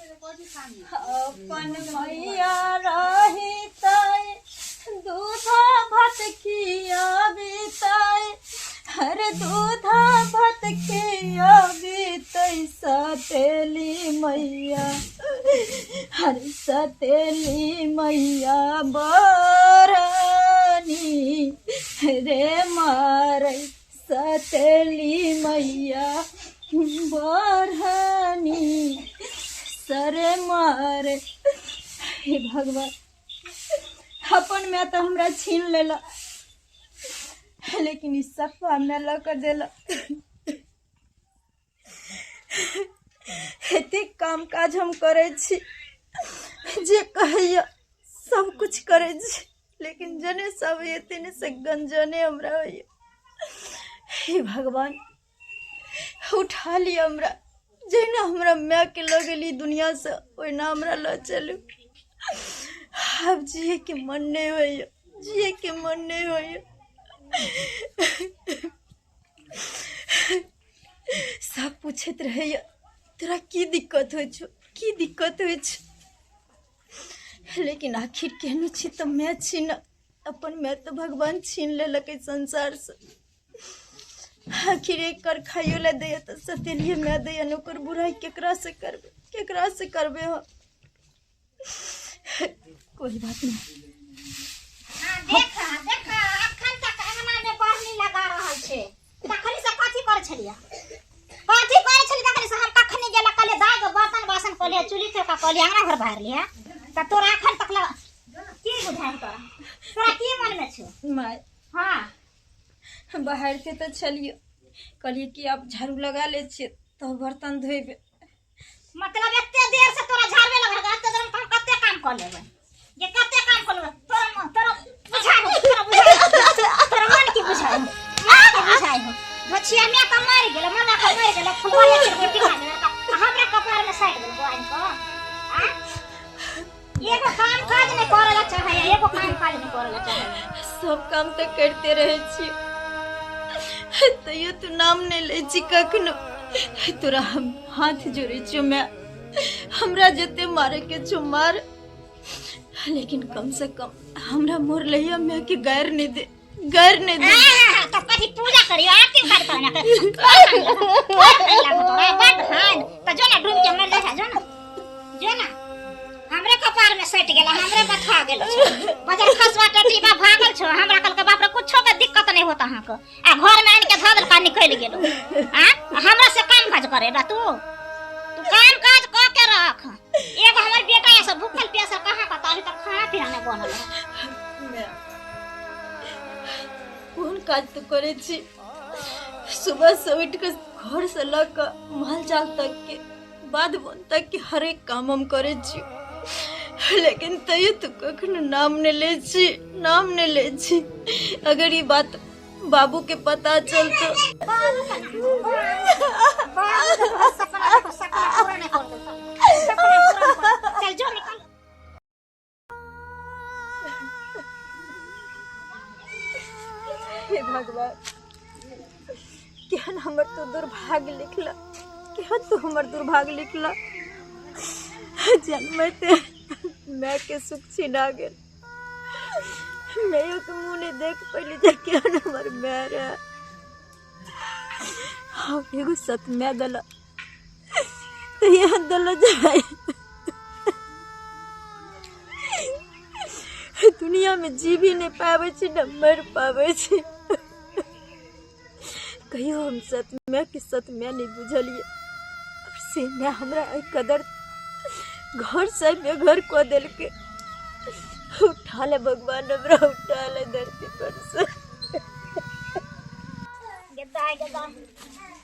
अपन मैया रही दूध भात खियाबीतै हर दूध भात खियाबीतै सतेली मैया हर सतेली मैया बरनी रे मारै सतेली मैया बरनी सरे मारे। हे भगवान अपन में तो हमरा छीन लेला लेकिन इस सफा में लक देला। एते काम काज हम करे छी जे कहिया सब कुछ करे छी लेकिन जने सब एते से गंजने हमरा होइए। हे भगवान उठा लिया हमरा जेना हमरा मैं के लगेली दुनिया से ओना हमरा ल चलू। अब जिए के मन नहीं होइए जिए के मन नहीं होइए। सब पूछत रहे तोरा की दिक्कत हो की दिक्कत हो लेकिन आखिर केहनु छी तो मैं छीन अपन मैं तो भगवान छीन लेलक संसार से। आखिर एक कर खाइयो ले दे तो सतेलिए मैं दे नौकर बुराई केकरा से करबे हो। कोई बात नहीं। हां देखा देखा अखन तक अंगना में बरनी लगा रहल छे तखनी से कथि करे छलिया तखनी से हम कखनी गेला कले दाग बर्तन बासन कले चुली तोका कले अंगना घर बाहर लिया त तोरा अखन तक की बुझाय तोरा की मन में छ माय। हां बाहर से तो चलिए कलिए कि आप झाड़ू लगा ले छे तो बर्तन धोइबे मतलब एते देर से तोरा झाड़वे लगा त हम कते काम कर लेबे ये कते काम कर लेबे तोरा बुझाय तोरा मन की बुझाय हो भछिया में का मार गेल मना का मार गेल फुलवाले के रोटी खा ले हमरा कपार में साइड में बोआइन को हां एगो काम काज नहीं करला चाहे एगो काम काज नहीं करला चाहे सब काम तो करते रहे छी तैयो तू नाम नहीं ले छी कखनो। तोरा हम हाथ जोड़े छी मैं हमरा जते मारे के छु मार लेकिन कम से कम हमरा मोर लइया मैं के गैर नहीं दे तो कथि पूजा करियो आरती करता ना बट हां तो जो ना डूब के मर जा जो ना हमरे कपार में सट गेला हमरे बथा गेल छ बजर खसवा टटी बा भागल छ हमरा कल के बाप रे कुछो के दिक्कत नहीं होता हां को आ घर में आन के धदल का निकल गेलो हां हमरा से काम काज करे बा तू काम काज क के रख। एगो हमर बेटा ऐसा भूखल प्यासा कहां का ताली तक खाना पीना नहीं बनल कौन काज तो करे छी सुबह से उठ के घर से लक महल जाल तक के बाद बन तक के हर एक काम हम करे छी लेकिन तैयो तो कखनो नाम ने ले छी। अगर ये बात बाबू के पता चल तो चल जो निकल। हे भगवान क्या हमर तो दुर्भाग्य लिखला क्या तू हमर दुर्भाग्य लिखला जन्मते मैं के सुख छिना गेल मैं के मुंह ने देख पहले जाके हमर मेरा हाँ एगो सत मैं दला तो यहाँ दला जाए दुनिया में जी भी नहीं पावे छी न मर पावे छी। कहियो हम सत मैं कि सत मैं नहीं बुझलिए और से मैं हमरा कदर घर से बेघर को दिल के उठा ले भगवान हमरा उठा ले धरती पर से गेदा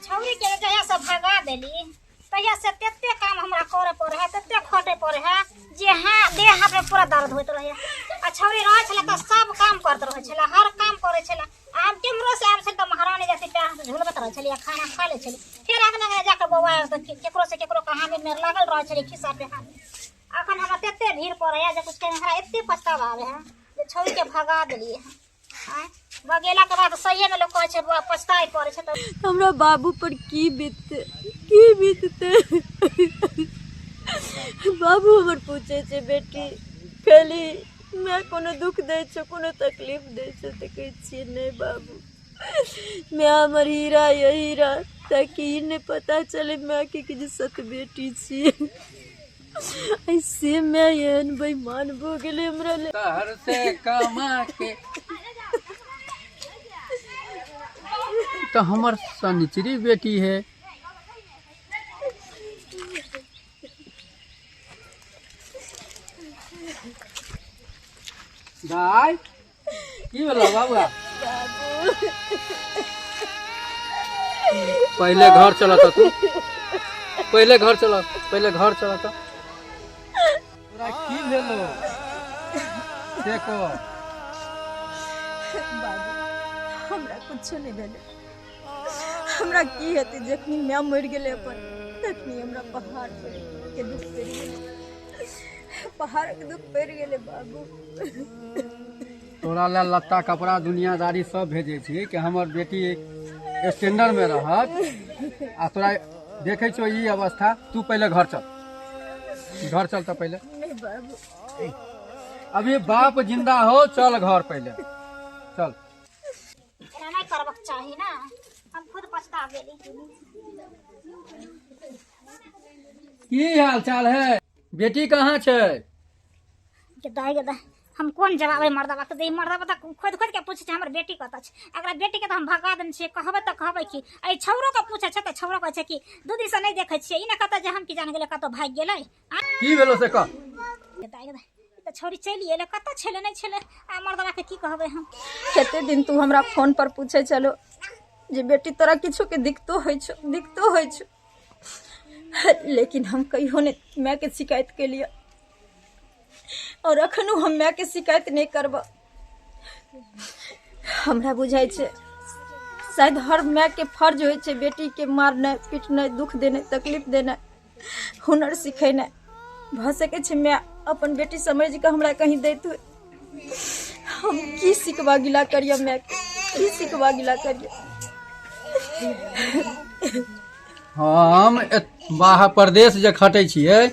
छौरी के जया सब भगा देली तया से तते काम हमरा करे पड़े है तते खटे पड़े है जे हां देह हाथ में पूरा दर्द होइत रहे। आ छौरी रह छले त सब काम करत रहे छले हर काम करे छले आम टिमरो से आम से त महारानी जैसे पैर झुलबत रहे छले खाना खा ले छले फिर अगला जाके बौआ केकरो से केकरो कहानी में लागल रहे छले खिस्सा पे हां अखन हमरा तते भीड़ पड़े है जे कुछ के हमरा एते पछतावा आवे है जे छौरी के भगा देलिए हां बगेला के बाद सही में लोग कहे छै पछताई पड़े छै त हमरा बाबू पर की बीतते बाबू हमर पूछे छे बेटी खाली मैं कोनो दुख दे छो कोनो तकलीफ दे छो तो कहे छिए नहीं बाबू मैं हमर हीरा ये हीरा ताकि इन्हें पता चले मैं के सत बेटी छिए। ऐसे मैं एहन बेईमान हो गेले हमरा ले शहर से कमा के तो हमर सनिचरी बेटी है। दाई की बोला बाबूआ पहले घर चला था तू पहले घर चला था तोरा की भेलो देखो बाबू हमरा कुछ नहीं भेले हमरा की हेतै जखनी मैं मर गेले अपन तखनी हमरा पहाड़ पर के दुख पड़ गेले पहाड़ के दुख पड़ गेले बाबू। तोरा ले लत्ता कपड़ा दुनियादारी सब भेजे छी कि हमर बेटी स्टैंडर्ड में रहत आ तोरा देखे छो ई अवस्था। तू पहले घर चल तो पहले नहीं बाबू अभी बाप जिंदा हो, चल घर पहले चल। नहीं करबक चाहिए ना, हम खुद पछता गेली। की हाल चाल है, बेटी कहाँ छे? गदा हम कौन जवाब मर्दबा के दे? मर्दबा त खुद खुद के पूछे हमर बेटी कत छ। अगर बेटी के त हम भगा देन छे, कहबे त कहबे कि ए छौरो के पूछे छ त छौरो कहे छ कि दू दिन से नहीं देखे छिए, इ न कत जे हम की जान गेले कत भाग गेलै। की भेलो से कह। गदा त छोरी चली एले, कत छले नहीं छले, आ मर्दबा के की कहबे हम? कते दिन तू हमरा फोन पर पूछे चलो जे बेटी तोरा किछो के दिक्कतो होय छ, लेकिन हम कहियो ने मैं के शिकायत के लिए और अखनो हम मैं के शिकायत नहीं करब। हमरा बुझाई छे शायद हर मैं के फर्ज होय छे बेटी के मारना, पीटना, दुख देना, तकलीफ देना, हुनर सिखेना। भ सके छे मैं अपन बेटी समझ के हमरा कहीं देत हो। हम की सिखवा गिला करिए, मैं की सिखवा गिला करिए। हम बाहर प्रदेश जे खटे छिए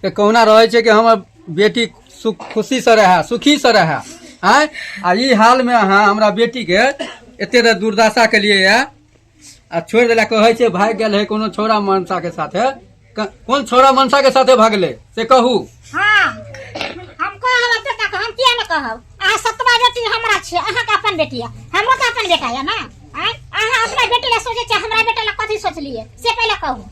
त कहुना रहे छे कि हमर बेटी खुशी से रहे, सुखी से रहे। आय आ ई हाल में अहाँ हमरा बेटी के एते दुर्दशा के लिए आ छोड़ देला, कहे छे भाग गेल है कोनो छोरा मनसा के साथे। कौन छोरा मनसा के साथे भागले से कहू। हां हम कहब बेटा के, हम किया न कहब? आ सतवा बेटी हमरा छे, अहाँ के अपन बेटी है, हमरो त अपन बेटा है ना। अहाँ अपना बेटी ला सोचे छे, हमरा बेटा ला कथि सोचलिए से पहले कहू।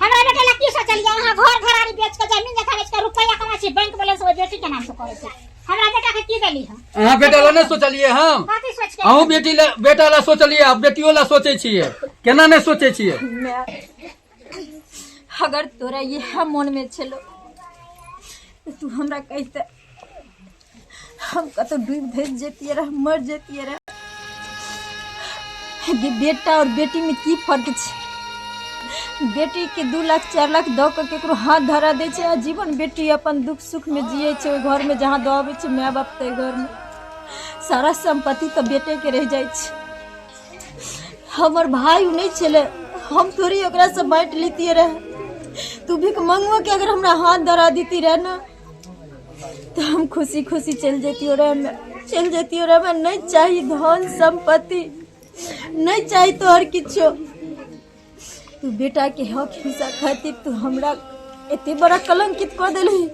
हमरा बेटा ला की सोचलिए? अहाँ घर घरारी बेच के, जमीन जगह बेच के रुपया कमा छी, बैंक बैलेंस ओ बेटी के नाम से करे छे। हमरा बेटा के की देली हम? अहाँ बेटा ला न सोचलिए, हम कथि सोच के? अहूँ बेटी ला बेटा ला सोचलिए, अब बेटियो ला सोचे छिए, केना नहीं सोचे छिए? मैं अगर तोरा यह मन में छलो तो तू हमरा कहते हम कतो डूब धस जेतिए रह, मर जेतिए रह। बेटा और बेटी में की फर्क छे? बेटी के 2 लाख 4 लाख दो के केकरो हाथ धरा दे छे, जीवन बेटी अपन दुख सुख में जिये छे घर में, जहाँ दबावे छे माय बाप ते घर में सारा संपत्ति तो बेटे के रह जाए छे। हमर भाई नहीं छले, हम थोड़ी ओकरा से बांट लेती रहे। तू भी मंगवा के अगर हमरा हाथ धरा देती रहे ना तो हम खुशी खुशी चल जेती रहे। मैं नहीं चाहिए धन संपत्ति, नहीं चाहिए तो हर किछो। तू बेटा के हक हिस्सा खातिर तू हमरा एते बड़ा कलंकित कर देली,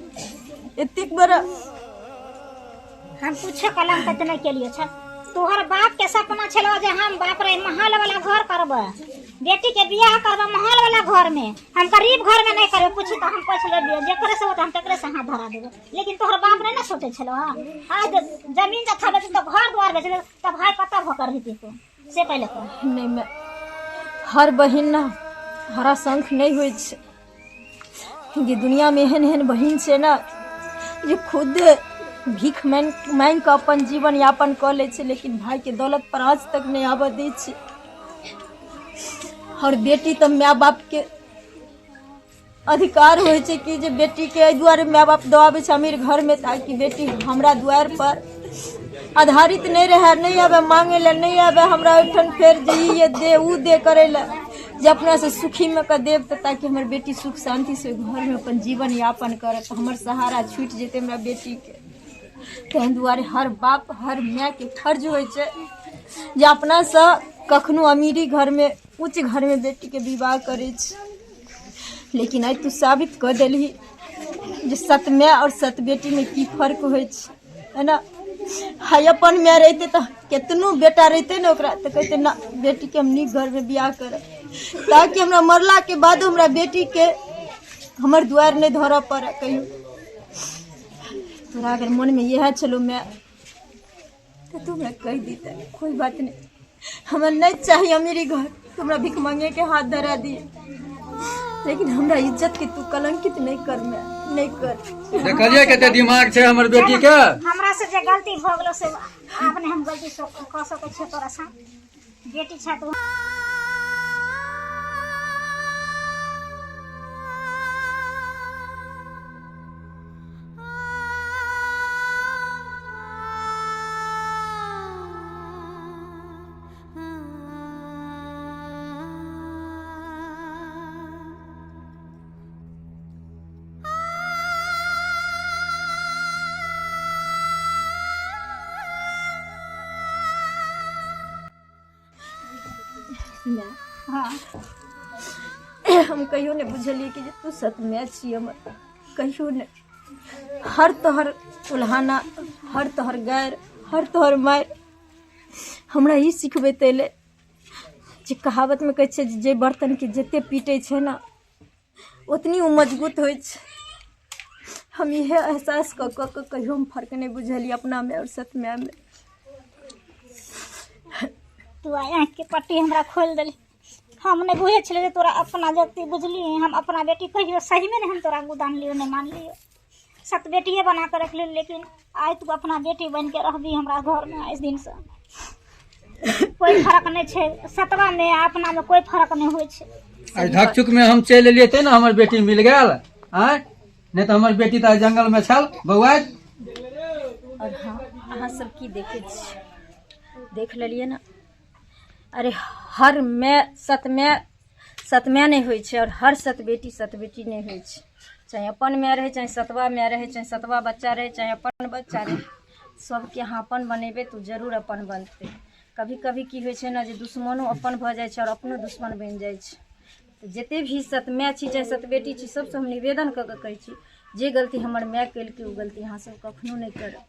एते बड़ा। हम पूछे कलंकित नहीं के लिए छ। तोहर बाप के सपना छलो जे हम बाप रे महल वाला घर करबे, बेटी के बियाह करबे महल वाला घर में, हम गरीब घर में नहीं करबे। पूछी तो हम पूछ ले जे करे से होत हम तकरे से हाथ धरा देबे। लेकिन तोहर बाप ने ना सोचे छलो। आज जमीन जथा बेच तो घर द्वार बेच तो भाई पता भकर हेती तो से पहले कर। नहीं मैं हर बहिन ना हरा संख नहीं होय छे। ये दुनिया में एहन बहिन छे ना ये खुद भीख मांग के अपन जीवन यापन कर ले छे, लेकिन भाई के दौलत पर आज तक नहीं आबे दै छे। और बेटी तो माँ बाप के अधिकार होय छे कि जे बेटी के द्वारे माँ बाप दबावे छे अमीर घर में, ताकि बेटी हमरा द्वार पर आधारित नहीं रहे, नहीं आवे मांगे ले, नहीं आवे हमरा उठन फेर जे ये दे ऊ दे करे ले। जे अपना से सुखी में कर देव तो ताकि हमर बेटी सुख शांति से घर में अपन जीवन यापन करे। तो हमर सहारा छूट जेते हमरा बेटी के। तेहन दुआरे हर बाप हर माय के फर्ज होइ छै जे अपना से कखनो अमीरी घर में उच्च घर में बेटी के विवाह करे छै। लेकिन आई तू साबित कर देलही जे सत माय और सत बेटी में की फर्क होइ छै, है ना। हाय अपन माय रहते तो कितनो बेटा रहते ना ओकरा तो कहते ना बेटी के हम नीक घर में बियाह करब, ताकि हमरा मरला के बाद हमरा बेटी के हमर द्वार नहीं धरऽ पड़े कहियो। तोरा अगर मन में यह चलो मैं तो तू हमरा कह दीते कोई बात नहीं, हमरा नहीं चाहिए अमीरी घर, तू हमरा भिख मांगे के हाथ धरा दिए, लेकिन हमरा इज्जत के तू कलंकित नहीं कर। मैं नहीं कर। देखलिए कते दिमाग छै हमर बेटी के। हमरा से जे गलती भ गेलो से आपने हम गलती क सकै छै तोरा सा बेटी छ तू। हाँ हम कहियो ने बुझलिए कि जे तू सत माय छी हमर, कहियो ने। हर तोहर उल्हाना, हर तोहर गैर, हर तोहर मार हमरा ई सिखबैत अयलै जे कहावत में कहै छै जे बर्तन के जते पीटे छै ना उतनी वो मजबूत होइ छै। हम इहे एहसास क के कहियो हम फर्क नहीं बुझलिए अपना में और सत माय में। तू आँख के पट्टी हमरा खोल देली, हम नहीं बुझे छले जे तोरा अपना जति बुझली। हम अपना बेटी कहियो सही में नहीं हम तोरा गुदान लियो नहीं मान लियो, सत बेटिए बना के रख ली। लेकिन आज तू अपना बेटी बन के रहबी हमरा घर में इस दिन से कोई फर्क नहीं छे। सतवा में अपना में कोई फर्क नहीं होय छे। आई धकचुक में हम चल एलिए ते ना हमर बेटी मिल गेल, आय नहीं तो हमर बेटी तो जंगल में छल बौआ। और हाँ अहाँ सब की देखे देख लेलिए ना। अरे हर माय सत माय नहीं होइ छै और हर सत बेटी नहीं होइ छै। चाहे अपन माय रहे, चाहे सतवा माय रहे, चाहे सतवा बच्चा रहे, चाहे अपन बच्चा रहे, सबके अहाँ अपन बनेबे तो जरूर अपन बनते। कभी कभी की होइ छै ना जे दुश्मनो अपन भ जाइ छै और अपनो दुश्मन बन जाइ छै। तो जते भी सत माय छी चाहे सत बेटी छी सबसे हम निवेदन क के कहै छी जे गलती हमर माय केलकै ओ गलती अहाँ सब कखनो नहीं करब।